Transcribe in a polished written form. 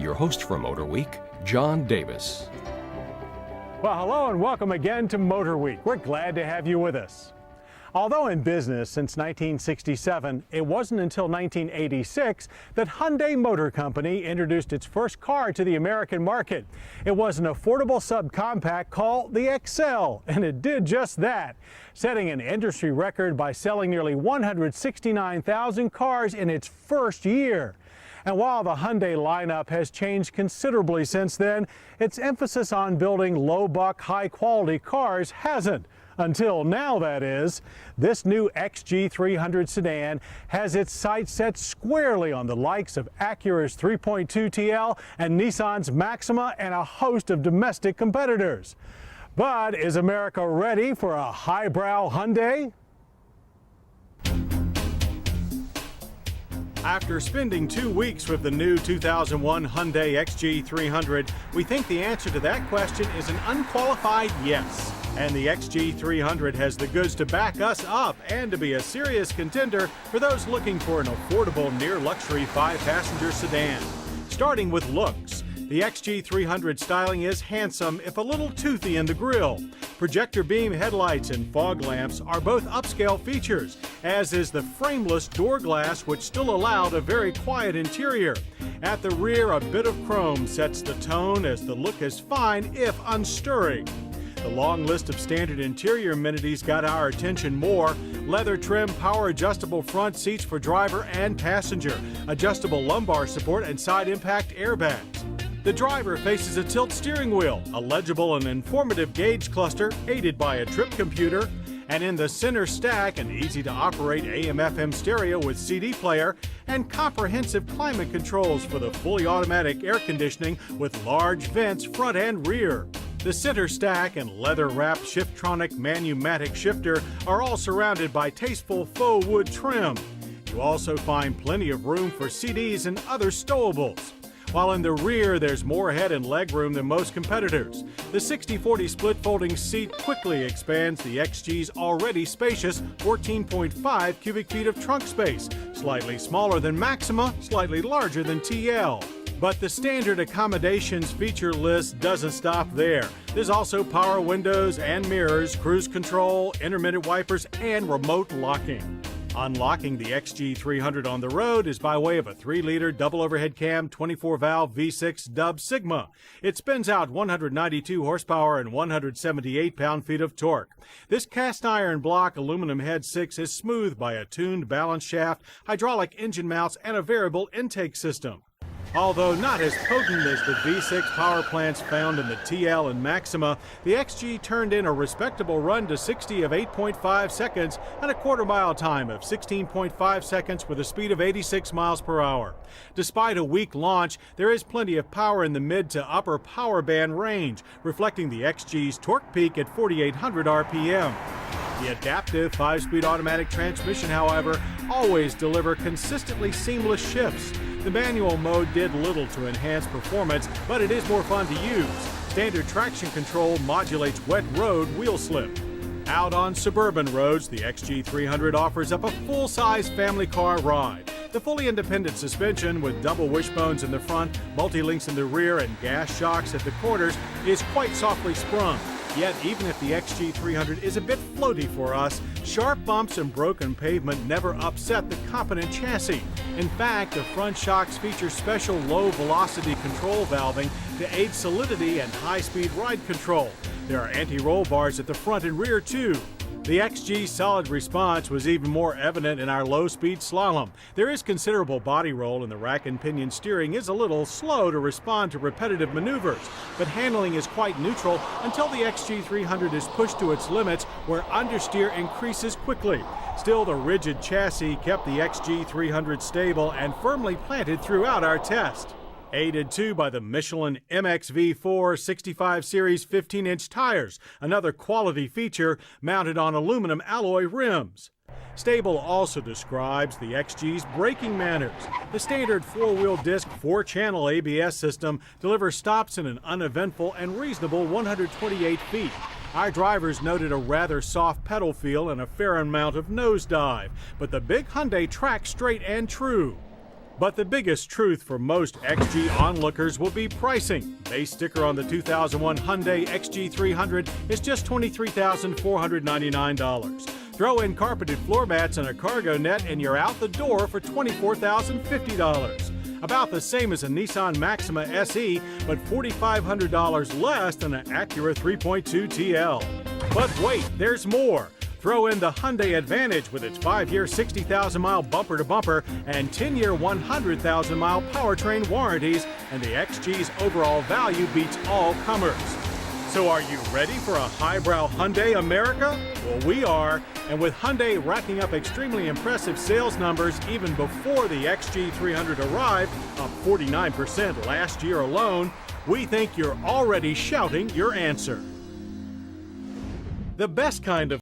Your host for Motorweek, John Davis. Well, hello and welcome again to Motorweek. We're glad to have you with us. Although in business since 1967, it wasn't until 1986 that Hyundai Motor Company introduced its first car to the American market. It was an affordable subcompact called the XL, and it did just that, setting an industry record by selling nearly 169,000 cars in its first year. And while the Hyundai lineup has changed considerably since then, its emphasis on building low-buck, high-quality cars hasn't. Until now, that is. This new XG300 sedan has its sights set squarely on the likes of Acura's 3.2 TL and Nissan's Maxima and a host of domestic competitors. But is America ready for a highbrow Hyundai? After spending 2 weeks with the new 2001 Hyundai XG300, we think the answer to that question is an unqualified yes. And the XG300 has the goods to back us up and to be a serious contender for those looking for an affordable near-luxury 5-passenger sedan. Starting with looks, the XG300 styling is handsome if a little toothy in the grille. Projector beam headlights and fog lamps are both upscale features, as is the frameless door glass, which still allowed a very quiet interior. At the rear, a bit of chrome sets the tone, as the look is fine if unstirring. The long list of standard interior amenities got our attention more. Leather trim, power adjustable front seats for driver and passenger, adjustable lumbar support and side impact airbags. The driver faces a tilt steering wheel, a legible and informative gauge cluster aided by a trip computer, and in the center stack, an easy-to-operate AM/FM stereo with CD player and comprehensive climate controls for the fully automatic air conditioning with large vents front and rear. The center stack and leather-wrapped Shiftronic Manumatic shifter are all surrounded by tasteful faux wood trim. You also find plenty of room for CDs and other stowables. While in the rear, there's more head and leg room than most competitors. The 60/40 split folding seat quickly expands the XG's already spacious 14.5 cubic feet of trunk space, slightly smaller than Maxima, slightly larger than TL. But the standard accommodations feature list doesn't stop there. There's also power windows and mirrors, cruise control, intermittent wipers, and remote locking. Unlocking the XG300 on the road is by way of a 3-liter double overhead cam 24-valve V6 dubbed Sigma. It spins out 192 horsepower and 178 pound-feet of torque. This cast iron block aluminum head 6 is smoothed by a tuned balance shaft, hydraulic engine mounts, and a variable intake system. Although not as potent as the V6 power plants found in the TL and Maxima, the XG turned in a respectable run to 60 of 8.5 seconds and a quarter-mile time of 16.5 seconds with a speed of 86 miles per hour. Despite a weak launch, there is plenty of power in the mid to upper power band range, reflecting the XG's torque peak at 4,800 RPM. The adaptive 5-speed automatic transmission, however, always deliver consistently seamless shifts. The manual mode did little to enhance performance, but it is more fun to use. Standard traction control modulates wet road wheel slip. Out on suburban roads, the XG300 offers up a full-size family car ride. The fully independent suspension with double wishbones in the front, multi-links in the rear, and gas shocks at the corners is quite softly sprung. Yet, even if the XG300 is a bit floaty for us, sharp bumps and broken pavement never upset the competent chassis. In fact, the front shocks feature special low-velocity control valving to aid solidity and high-speed ride control. There are anti-roll bars at the front and rear, too. The XG's solid response was even more evident in our low-speed slalom. There is considerable body roll, and the rack and pinion steering is a little slow to respond to repetitive maneuvers, but handling is quite neutral until the XG300 is pushed to its limits, where understeer increases quickly. Still, the rigid chassis kept the XG300 stable and firmly planted throughout our test. Aided too by the Michelin MXV4 65 Series 15-inch tires, another quality feature mounted on aluminum alloy rims. Stable also describes the XG's braking manners. The standard 4-wheel disc 4-channel ABS system delivers stops in an uneventful and reasonable 128 feet. Our drivers noted a rather soft pedal feel and a fair amount of nosedive, but the big Hyundai tracks straight and true. But the biggest truth for most XG onlookers will be pricing. Base sticker on the 2001 Hyundai XG300 is just $23,499. Throw in carpeted floor mats and a cargo net and you're out the door for $24,050. About the same as a Nissan Maxima SE, but $4,500 less than an Acura 3.2 TL. But wait, there's more. Throw in the Hyundai Advantage with its 5-year, 60,000-mile bumper-to-bumper and 10-year, 100,000-mile powertrain warranties, and the XG's overall value beats all comers. So are you ready for a highbrow Hyundai America? Well, we are. And with Hyundai racking up extremely impressive sales numbers even before the XG300 arrived, up 49% last year alone, we think you're already shouting your answer. The best kind of